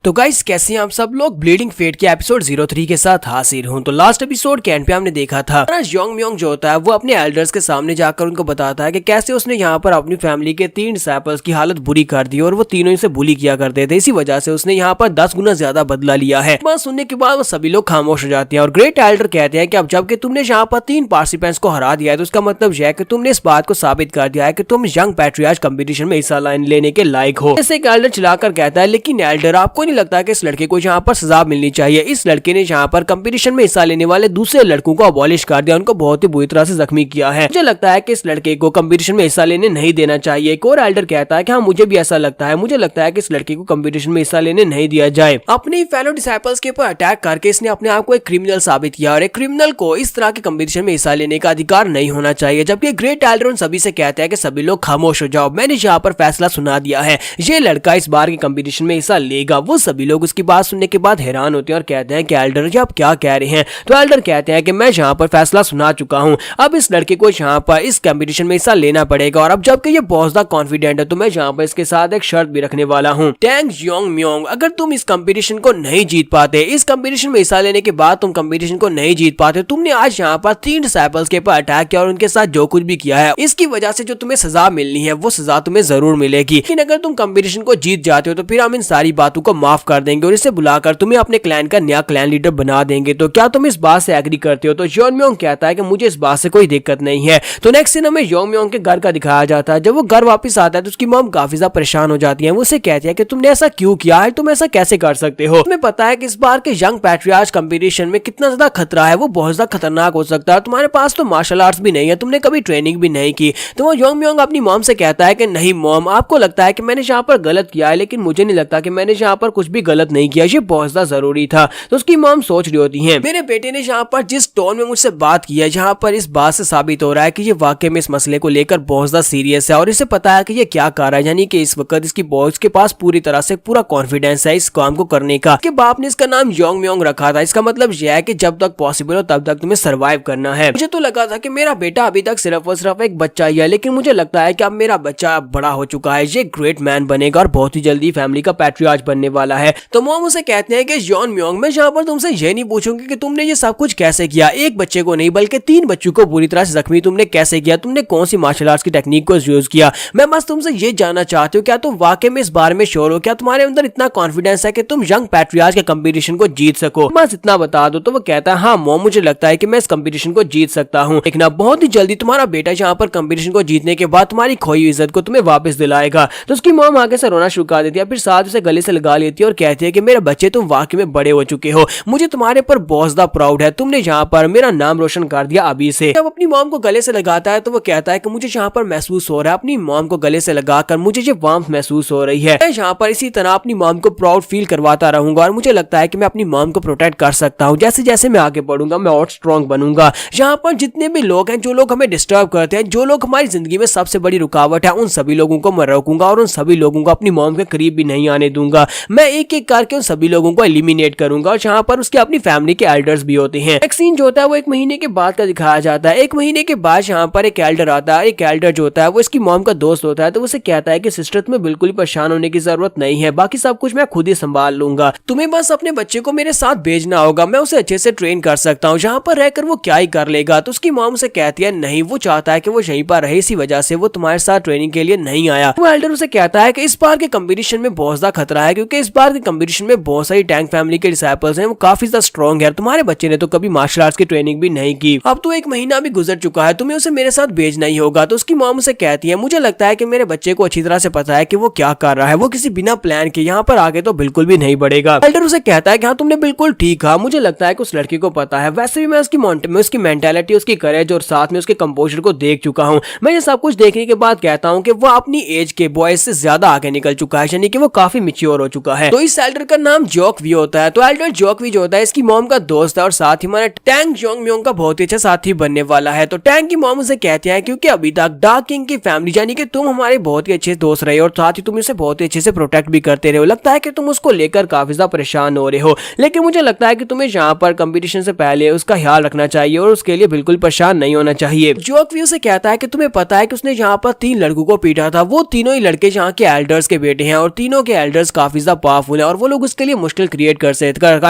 तो गाइस कैसे हैं आप सब लोग। ब्लीडिंग फेट के एपिसोड 03 के साथ हाजिर हूं। तो लास्ट एपिसोड के एंड पे हमने देखा था योंग म्योंग जो होता है वो अपने एल्डर्स के सामने जाकर उनको बताता है कि कैसे उसने यहाँ पर अपनी फैमिली के 3 डिसाइपल्स की हालत बुरी कर दी और वो तीनों इसे बुली किया करते थे। इसी वजह से उसने यहाँ पर 10 गुना ज्यादा बदला लिया है। बात सुनने के बाद वो सभी लोग खामोश हो जाते हैं और ग्रेट एल्डर कहते हैं कि अब जबकि तुमने यहाँ पर 3 पार्टिसिपेंट्स को हरा दिया है तो उसका मतलब यह है कि तुमने इस बात को साबित कर दिया है कि तुम यंग पैट्रियार्च कंपटीशन में हिस्सा लेने के लायक हो। जैसे एक एल्डर चिल्लाकर कहता है, लेकिन एल्डर आपको नहीं लगता कि इस लड़के को यहाँ पर सजा मिलनी चाहिए। इस लड़के ने यहाँ पर कंपटीशन में हिस्सा लेने वाले दूसरे लड़कों को अबॉलिश कर दिया, उनको बहुत ही बुरी तरह से जख्मी किया है। मुझे लगता है कि इस लड़के को कंपटीशन में हिस्सा लेने नहीं देना चाहिए। एक और एल्डर कहता है कि हाँ मुझे भी ऐसा लगता है, मुझे लगता है कि इस लड़के को कंपटीशन में हिस्सा लेने नहीं दिया जाए। अपने फेलो डिसाइपल्स के ऊपर अटैक करके इसने अपने आप को एक क्रिमिनल साबित किया और एक क्रिमिनल को इस तरह के कंपटीशन में हिस्सा लेने का अधिकार नहीं होना चाहिए। जबकि ग्रेट एल्डर उन सभी से कहता है कि सभी लोग खामोश हो जाओ, मैंने यहाँ पर फैसला सुना दिया है, ये लड़का इस बार के कंपटीशन में हिस्सा लेगा। वो सभी लोग उसकी बात सुनने के बाद हैरान होते हैं और कहते हैं कि एल्डर जी आप क्या कह रहे हैं। तो एल्डर कहते हैं कि मैं यहाँ पर फैसला सुना चुका हूँ, अब इस लड़के को यहाँ पर इस कंपटीशन में हिस्सा लेना पड़ेगा और अब जबकि ये बहुत ज्यादा कॉन्फिडेंट है तो मैं यहाँ पर इसके साथ एक शर्त भी रखने वाला हूँ। टैंग योंग म्योंग, अगर तुम इस कंपटीशन को नहीं जीत पाते, इस कंपटीशन में हिस्सा लेने के बाद तुम कंपटीशन को नहीं जीत पाते, तुमने आज यहाँ पर 3 डिसाइपल्स के ऊपर अटैक किया और उनके साथ जो कुछ भी किया है इसकी वजह से जो तुम्हें सजा मिलनी है वो सजा तुम्हें जरूर मिलेगी। लेकिन अगर तुम कंपटीशन को जीत जाते हो तो फिर हम इन सारी बातों को माफ कर देंगे और इसे बुलाकर तुम्हें अपने क्लैन का नया क्लैन लीडर बना देंगे। तो क्या तुम इस बात से एग्री करते हो? तो योंग म्योंग कहता है कि मुझे इस बात से कोई दिक्कत नहीं है। तो नेक्स्ट सीन हमें योंग म्योंग के घर का दिखाया जाता है। जब वो घर वापस आता है तो उसकी मॉम काफी ज्यादा परेशान हो जाती है। वो उसे कहती है कि तुमने ऐसा क्यों किया है, तुम ऐसा कैसे कर सकते हो? तुम्हें पता है कि इस बार के यंग पैट्रियार्च कंपटीशन में कितना ज्यादा खतरा है, वो बहुत ज्यादा खतरनाक हो सकता है। तुम्हारे पास तो मार्शल आर्ट्स भी नहीं है, तुमने कभी ट्रेनिंग भी नहीं की। तो वो योंग म्योंग अपनी मॉम से कहता है कि नहीं मॉम, आपको लगता है कि मैंने यहाँ पर गलत किया है, लेकिन मुझे नहीं लगता कि मैंने यहाँ पर कुछ भी गलत नहीं किया, ये बहुत ज्यादा जरूरी था। तो उसकी मॉम सोच रही होती है मेरे बेटे ने यहाँ पर जिस टोन में मुझसे बात की है, यहाँ पर इस बात से साबित हो रहा है कि ये वाकई में इस मसले को लेकर बहुत ज्यादा सीरियस है और इसे पता है कि ये क्या कर रहा है, यानी कि इस वक्त इसकी बॉस के पास पूरी तरह से पूरा कॉन्फिडेंस है इस काम को करने का। कि बाप ने इसका नाम योंग म्योंग रखा था, इसका मतलब यह है कि जब तक पॉसिबल हो तब तक तुम्हें सर्वाइव करना है। मुझे तो लगा था कि मेरा बेटा अभी तक सिर्फ और सिर्फ एक बच्चा ही है, लेकिन मुझे लगता है कि अब मेरा बच्चा बड़ा हो चुका है, ये ग्रेट मैन बनेगा और बहुत ही जल्दी फैमिली का पैट्रियार्च बनने वाला है। तो मॉम उसे कहते हैं कि योंग म्योंग, मैं यहाँ पर तुमसे ये नहीं पूछूंगी कि तुमने ये सब कुछ कैसे किया, एक बच्चे को नहीं बल्कि 3 बच्चों को बुरी तरह से जख्मी तुमने कैसे किया, तुमने कौन सी मार्शल आर्ट्स की टेक्निक को यूज किया। मैं बस तुमसे ये जानना चाहती हूँ क्या तुम वाकई में इस बारे में श्योर हो, क्या तुम्हारे अंदर इतना कॉन्फिडेंस है कि तुम यंग पैट्रियार्च के कंपटीशन को जीत सको, बस इतना बता दो। तो वो कहता है हाँ मॉम, मुझे लगता है कि मैं इस कंपटीशन को जीत सकता हूँ, लेकिन बहुत ही जल्दी तुम्हारा बेटा यहाँ पर कंपटीशन को जीतने के बाद तुम्हारी खोई हुई इज्जत को तुम्हें वापस दिलाएगा। तो उसकी मॉम आगे से रोना शुरू कर देती है, फिर साथ उसे गले से लगा लेती है और कहती है कि मेरे बच्चे तुम वाकई में बड़े हो चुके हो, मुझे तुम्हारे पर बहुत ज्यादा प्राउड है, तुमने यहाँ पर मेरा नाम रोशन कर दिया अभी से। जब अपनी मॉम को गले से लगाता है तो वो कहता है कि मुझे यहाँ पर महसूस हो रहा है, अपनी मॉम को गले से लगाकर मुझे ये वार्मथ महसूस हो रही है। मैं यहाँ पर इसी तरह अपनी मॉम को प्राउड फील करवाता रहूंगा और मुझे लगता है कि मैं अपनी मॉम को प्रोटेक्ट कर सकता हूँ। जैसे जैसे मैं आगे बढ़ूंगा मैं और स्ट्रॉन्ग बनूंगा। यहाँ पर जितने भी लोग हैं, जो लोग हमें डिस्टर्ब करते हैं, जो लोग हमारी जिंदगी में सबसे बड़ी रुकावट है, उन सभी लोगों को मैं रोकूंगा और उन सभी लोगों को अपनी मॉम के करीब भी नहीं आने दूंगा। मैं एक एक करके उन सभी लोगों को एलिमिनेट करूंगा और यहाँ पर उसके अपनी फैमिली के एल्डर्स भी होते हैं। एक सीन जो होता है वो 1 महीने के बाद का दिखाया जाता है। 1 महीने के बाद यहाँ पर एक एल्डर आता है। एक एल्डर जो होता है वो इसकी मॉम का दोस्त होता है, तो उसे कहता है कि सिस्टर तुम्हें बिल्कुल ही परेशान होने की जरूरत नहीं है, बाकी सब कुछ मैं खुद ही संभाल लूंगा, तुम्हें बस अपने बच्चे को मेरे साथ भेजना होगा, मैं उसे अच्छे से ट्रेन कर सकता हूँ, यहाँ पर रहकर वो क्या ही कर लेगा। तो उसकी मॉम उसे कहती है नहीं, वो चाहता है कि वो यहीं पर रहे, इसी वजह से वो तुम्हारे साथ ट्रेनिंग के लिए नहीं आया। वो एल्डर उसे कहता है कि इस बार के कंपटीशन में बहुत ज्यादा खतरा है, क्योंकि इस बार के कंपटीशन में बहुत सारी टैंग फैमिली के डिसाइपल्स हैं, वो काफी ज्यादा स्ट्रॉन्ग है, तुम्हारे बच्चे ने तो कभी मार्शल आर्ट्स की ट्रेनिंग भी नहीं की, अब तो 1 महीना भी गुजर चुका है, तुम्हें उसे मेरे साथ भेजना ही होगा। तो उसकी मॉम उसे कहती है मुझे लगता है कि मेरे बच्चे को अच्छी तरह से पता है कि वो क्या कर रहा है, वो किसी बिना प्लान के यहाँ पर आगे तो बिल्कुल भी नहीं बढ़ेगा। एल्डर उसे कहता है कि हाँ तुमने बिल्कुल ठीक कहा, मुझे लगता है कि उस लड़के को पता है, वैसे भी मैं उसकी मेंटालिटी, उसकी करेज और साथ में उसके कंपोजर को देख चुका हूँ। मैं ये सब कुछ देखने के बाद कहता हूँ कि वो अपनी एज के बॉयज से ज्यादा आगे निकल चुका है, यानी कि वो काफी मैच्योर हो चुका है। तो इस एल्डर का नाम जोकवी होता है। तो एल्डर जोकवी जो होता है इसकी मॉम का दोस्त है और साथ ही हमारा टैंग योंग म्योंग का बहुत ही अच्छा साथी बनने वाला है। तो टैंग की मॉम उसे कहती है क्योंकि अभी तक डार्क किंग की फैमिली यानी कि तुम हमारे बहुत ही अच्छे दोस्त रहे और साथ ही तुम इसे बहुत ही अच्छे से प्रोटेक्ट भी करते रहे हो, लगता है कि तुम उसको लेकर काफी ज्यादा परेशान हो रहे हो, लेकिन मुझे लगता है कि तुम्हें यहाँ पर कंपटीशन से पहले उसका ख्याल रखना चाहिए और उसके लिए बिल्कुल परेशान नहीं होना चाहिए। जोकवी उसे कहता है कि तुम्हें पता है कि उसने यहाँ पर 3 लड़कों को पीटा था, वो तीनों ही लड़के यहाँ के एल्डर्स के बेटे हैं और तीनों के एल्डर्स काफी ज्यादा पावरफुल है और वो लोग उसके लिए मुश्किल क्रिएट कर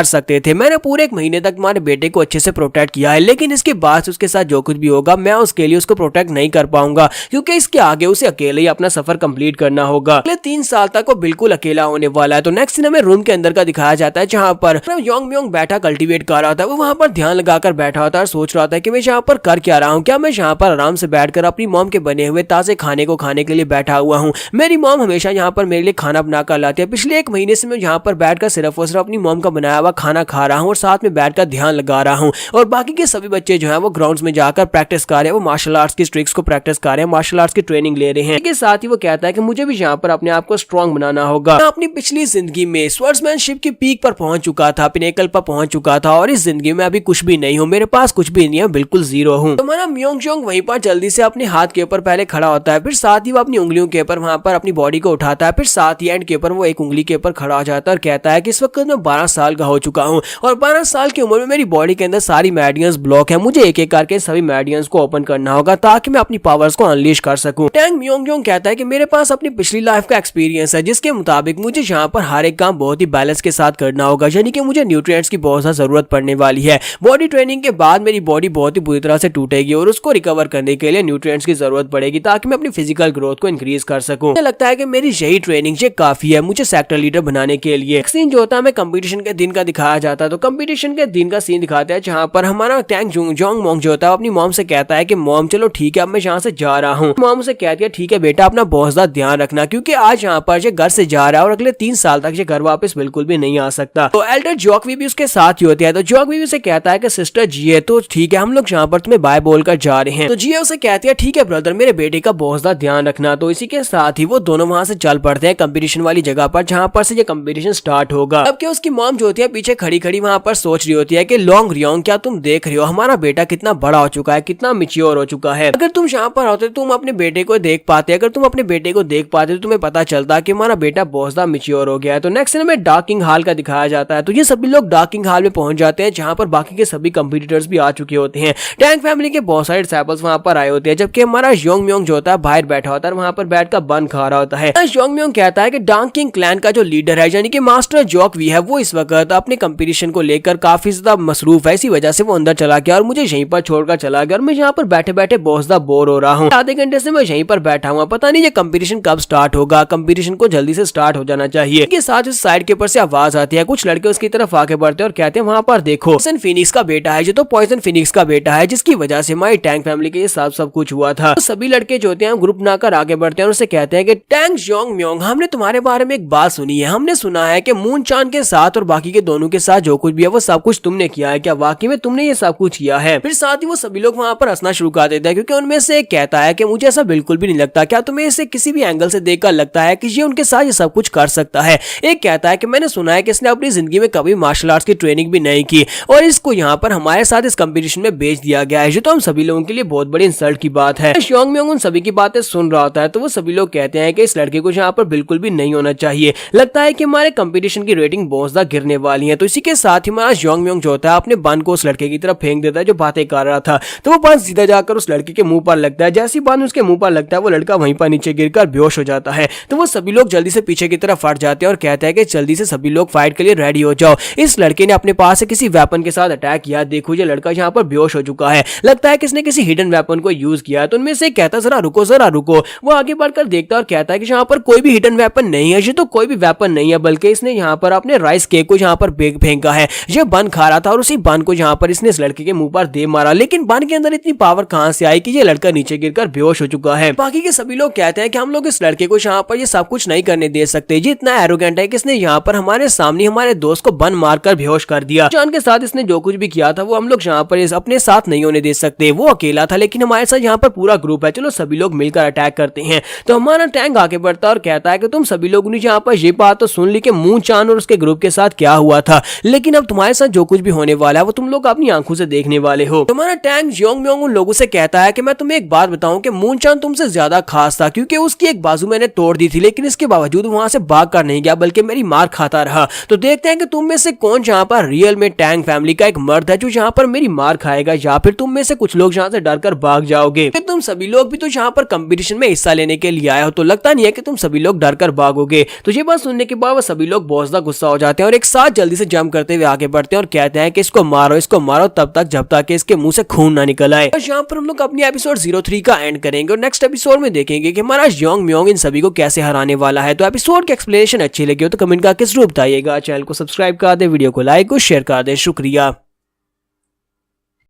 सकते थे। मैंने पूरे 1 महीने तक तुम्हारे बेटे को अच्छे से प्रोटेक्ट किया है, लेकिन इसके बाद उसके साथ जो कुछ भी होगा मैं उसके लिए उसको प्रोटेक्ट नहीं कर पाऊंगा, क्योंकि इसके आगे उसे अकेले ही अपना सफर कंप्लीट करना होगा। अगले 3 साल तक वो बिल्कुल अकेला होने वाला है। तो नेक्स्ट सीन हमें रूम के अंदर का दिखाया जाता है, जहां पर योंग म्योंग बैठा कल्टीवेट कर रहा था। वो वहां पर ध्यान लगाकर बैठा होता है और सोच रहा था कि मैं यहाँ पर कर क्या रहा हूँ, क्या मैं यहाँ पर आराम से बैठकर अपनी मॉम के बने हुए ताजे खाने को खाने के लिए बैठा हुआ हूँ। मेरी मॉम हमेशा यहाँ पर मेरे लिए खाना बनाकर लाती है। पिछले 1 महीने से मैं यहाँ पर बैठकर सिर्फ और सिर्फ अपनी मॉम का बनाया हुआ खाना खा रहा हूँ और साथ में बैठकर ध्यान लगा रहा हूँ। और बाकी के सभी बच्चे जो है वो ग्राउंड्स में जाकर प्रैक्टिस कर रहे हैं, वो मार्शल आर्ट्स की ट्रिक्स को प्रैक्टिस कर रहे हैं, मार्शल आर्ट्स की ट्रेनिंग ले रहे हैं। इसके साथ ही वो कहता है कि मुझे भी यहाँ पर अपने आप को स्ट्रॉन्ग बनाना होगा। मैं अपनी पिछली जिंदगी में स्वर्ड्समैनशिप की पीक पर पहुंच चुका था, पिनेकल पर पहुंच चुका था, और इस जिंदगी में अभी कुछ भी नहीं हूँ, मेरे पास कुछ भी नहीं है, बिल्कुल जीरो हूँ। तो हमारा म्योंग वहीं पर जल्दी से अपने हाथ के ऊपर पहले खड़ा होता है, फिर साथ ही वो अपनी उंगलियों के ऊपर वहां पर अपनी बॉडी को उठाता है, फिर साथ ही एंड के ऊपर वो एक उंगली के ऊपर खड़ा हो जाता है और कहता है कि इस वक्त मैं 12 साल का हो चुका हूँ और 12 साल की उम्र में मेरी बॉडी के अंदर सारी मेडियंस ब्लॉक है। मुझे एक एक करके सभी मेडियंस को ओपन करना होगा ताकि मैं अपनी पावर्स को अनलीश कर सकूं। टैंग म्योंग कहता है कि मेरे पास अपनी पिछली लाइफ का एक्सपीरियंस है, जिसके मुताबिक मुझे यहाँ पर हर एक काम बहुत ही बैलेंस के साथ करना होगा, यानी कि मुझे न्यूट्रिएंट्स की बहुत ज्यादा जरूरत पड़ने वाली है। बॉडी ट्रेनिंग के बाद मेरी बॉडी बहुत ही बुरी तरह से टूटेगी और उसको रिकवर करने के लिए न्यूट्रिएंट्स की जरूरत पड़ेगी ताकि मैं अपनी फिजिकल ग्रोथ को इंक्रीज कर सकूं। मुझे लगता है कि मेरी यही ट्रेनिंग ये काफी है मुझे सेक्टर लीडर बनाने के लिए। सीन जो होता है हमें कंपटीशन के दिन का दिखाया जाता है। तो कंपटीशन के दिन का सीन दिखाते हैं जहाँ पर हमारा टैंग जोंग मोंग जो होता है अपनी मॉम से कहता है कि मॉम चलो ठीक है, अब मैं यहाँ से जा रहा हूँ। मॉम उसे कहती है ठीक है बेटा, अपना बहुत ज्यादा ध्यान रखना, क्योंकि आज यहाँ पर ये घर से जा रहा है और अगले 3 साल तक ये घर वापस बिल्कुल भी नहीं आ सकता। तो एल्डर जोकवी भी उसके साथ ही होती है। तो जोकवी भी उसे कहता है कि सिस्टर जिए तो ठीक है, हम लोग यहाँ पर तुम्हें बाय बोलकर जा रहे हैं। तो जिए उसे कहती है ठीक है ब्रदर, मेरे बेटे का बहुत ज्यादा ध्यान रखना। तो इसी के साथ ही वो दोनों वहां से चल पड़ते हैं कंपटीशन वाली जगह पर, जहाँ पर से ये कंपटीशन स्टार्ट होगा। अब क्या उसकी मॉम जो होती है पीछे खड़ी खड़ी वहां पर सोच रही होती है कि लॉन्ग रियोंग, क्या तुम देख रहे हो हमारा बेटा कितना बड़ा हो चुका है, कितना मैच्योर हो चुका है। अगर तुम यहाँ पर होते तुम अपने बेटे को देख पाते, अगर तुम अपने बेटे को देख पाते तो तुम्हें पता चलता कि हमारा बेटा बहुत ज्यादा मैच्योर हो गया है। तो नेक्स्ट में डार्किंग हॉल का दिखाया जाता है। तो ये सभी लोग डार्किंग हॉल में पहुंच जाते हैं, जहां पर बाकी के सभी कंपटीटर्स भी आ चुके होते हैं। टैंग फैमिली के बहुत सारे डिसाइपल्स वहां पर आए होते हैं, जबकि हमारा योंग म्योंग जो होता है बाहर बैठा होता है, वहां पर बैठकर बन खा रहा होता है। योंग म्योंग कहता है कि डांकिंग क्लैन का जो लीडर है यानी कि मास्टर जोकवी है, वो इस वक्त अपने कंपटीशन को लेकर काफी ज्यादा मसरूफ है, इसी वजह से वो अंदर चला गया और मुझे यहीं पर छोड़कर चला गया और मैं यहाँ पर बैठे बैठे बहुत ज्यादा बोर हो रहा हूँ। आधे घंटे से मैं यहीं पर बैठा हुआ, पता नहीं ये कंपटीशन कब स्टार्ट होगा। कंपटीशन को जल्दी से स्टार्ट हो जाना चाहिए। के साथ उस साइड के ऊपर से आवाज आती है, कुछ लड़के उसकी तरफ आगे बढ़ते हैं और कहते हैं वहां पर देखो पॉइजन फिनिक्स का बेटा है, जो तो पॉइजन फिनिक्स का बेटा है, जिसकी वजह से हमारी टैंग फैमिली के साथ सब कुछ हुआ था। तो सभी लड़के जो होते हैं ग्रुप बनाकर आगे बढ़ते हैं और उससे कहते हैं कि टैंग योंग म्योंग, हमने तुम्हारे बारे में एक बात सुनी है, हमने सुना है कि मून चांद के साथ और बाकी के दोनों के साथ जो कुछ भी है वो सब कुछ तुमने किया है, क्या वाकई में तुमने ये सब कुछ किया है? फिर साथ ही वो सभी लोग वहां पर हंसना शुरू कर देते हैं, क्योंकि उनमें से एक कहता है कि मुझे ऐसा बिल्कुल भी नहीं लगता, क्या तुम्हें इसे किसी भी एंगल से देखकर लगता है कि ये उनके साथ ये सब कुछ कर सकता है? एक कहता है कि मैंने सुना है कि इसने अपनी जिंदगी में कभी मार्शल आर्ट्स की ट्रेनिंग भी नहीं की और इसको यहाँ पर हमारे साथ इस कंपटीशन में भेज दिया गया है, जो तो हम सभी लोगों के लिए बहुत बड़ी इंसल्ट की बात है। योंग म्योंग उन सभी की बातें सुन रहा होता है, तो वो सभी लोग कहते हैं कि इस लड़के को यहाँ पर बिल्कुल भी नहीं होना चाहिए, लगता है कि हमारे कंपटीशन की रेटिंग बहुत ज्यादा गिरने वाली है। तो इसी के साथ ही हमारा योंग म्योंग जो होता है अपने बन को उस लड़के की तरफ फेंक देता है जो बातें कर रहा था। तो वो बन सीधा जाकर उस लड़के के मुंह पर लगता है। जैसी बन उसके मुंह पर लगता है वो लड़का वहीं पर नीचे गिरकर बेहोश हो जाता है। तो वो सभी लोग जल्दी से पीछे की तरफ हट जाते हैं और कहते हैं कि जल्दी से सभी लोग फाइट के लिए रेडी हो जाओ, इस लड़के ने अपने पास से किसी वेपन के साथ अटैक किया, देखो ये लड़का यहाँ पर बेहोश हो चुका है, लगता है कि इसने किसी हिडन वेपन को यूज किया। तो उनमें से कहता जरा रुको जरा रुको, वो आगे बढ़कर देखता है और कहता है कि यहाँ पर कोई भी हिडन वेपन नहीं है, ये तो कोई भी वेपन नहीं है, बल्कि इसने यहाँ पर अपने राइस केक को यहाँ पर फेंका है। ये बन खा रहा था और उसी बन को यहाँ पर इसने इस लड़के के मुंह पर दे मारा, लेकिन बन के अंदर इतनी पावर कहां से आई कि ये लड़का नीचे गिरकर बेहोश हो चुका है। बाकी के सभी लोग कहते हैं कि हम लोग इस लड़के को यहाँ पर ये सब कुछ नहीं करने दे सकते, ये इतना एरोगेंट है कि इसने यहाँ पर हमारे सामने हमारे दोस्त को बन मारकर बेहोश कर दिया। जान के साथ इसने जो कुछ भी किया था वो हम लोग यहाँ पर अपने साथ नहीं होने दे सकते। वो अकेला था लेकिन हमारे साथ यहाँ पर पूरा ग्रुप है, चलो सभी लोग मिलकर अटैक करते हैं। तो हमारा टैंक आगे बढ़ता है और कहता है कि तुम सभी लोगों ने यहाँ पर ये बात तो सुन ली कि मून चांद और उसके ग्रुप के साथ क्या हुआ था, लेकिन अब तुम्हारे साथ जो कुछ भी होने वाला है वो तुम लोग अपनी आंखों से देखने वाले हो। तुम्हारा टैंक योंग म्योंग उन लोगों से कहता है कि मैं तुम्हें एक बात बताऊं कि मून चांद तुमसे ज्यादा खास था, क्योंकि उसकी एक बाजू मैंने तोड़ दी थी, लेकिन इसके बावजूद वहां से भाग कर नहीं गया बल्कि मेरी मार खाता रहा। तो देखते हैं कि तुम में से कौन यहाँ पर रियल में टैंग फैमिली का एक मर्द है जो यहाँ पर मेरी मार खाएगा, या फिर तुम में से कुछ लोग यहाँ से डरकर भाग जाओगे। तुम सभी लोग भी तो यहाँ पर कंपटीशन में हिस्सा लेने के लिए आए हो, तो लगता नहीं है कि तुम सभी लोग डरकर भागोगे। तो ये बात सुनने के बाद वो सभी लोग बहुत ज्यादा गुस्सा हो जाते हैं और एक साथ जल्दी से जंप करते हुए आगे बढ़ते हैं और कहते हैं कि इसको मारो तब तक जब तक इसके मुंह से खून ना निकल आए। और यहाँ पर हम लोग अपनी एपिसोड 03 का एंड करेंगे और नेक्स्ट एपिसोड में देखेंगे कि हमारा योंग म्योंग इन सभी को कैसे हराने वाला है। तो एपिसोड की एक्सप्लेनेशन अच्छी लगी हो तो कमेंट करके जरूर बताइएगा। चैनल को सब्सक्राइब कर दे, वीडियो को लाइक और शेयर कर दे। शुक्रिया।